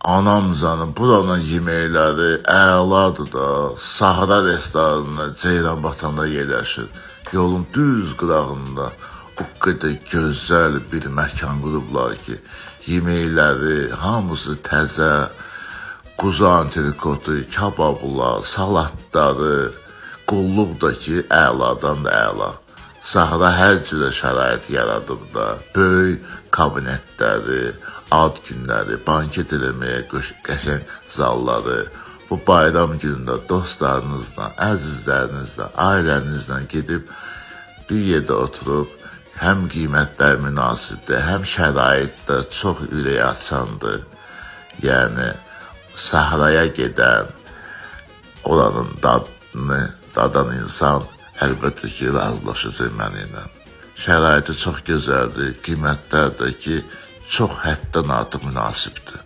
Anamcanın buranın yeməkləri əladır da. Sahra restoranında Ceyranbatanda yerləşir. Yolun düz qırağında o qədər gözəl bir məkan qurublar ki, yeməkləri hamısı təzə, quzu antrikotu, kabablar, salatları, qulluq da ki, əladan da əla. Sahra hər cürə şərait yaradıb da, böyük kabinetləri, ad günləri, banket eləməyə qəşəng zalları, bu bayram günündə dostlarınızla, əzizlərinizlə, ailənizlə gedib bir yerdə oturub, həm qiymətlər münasibdir, həm şərait də çox ürək açandır. Yəni, sahraya gedən, oranın dadını dadan insan əlbəttə ki, razılaşacaq mənimlə. Şəraiti çox gözəldir, qiymətlər də ki, çox həddən artıq münasibdir.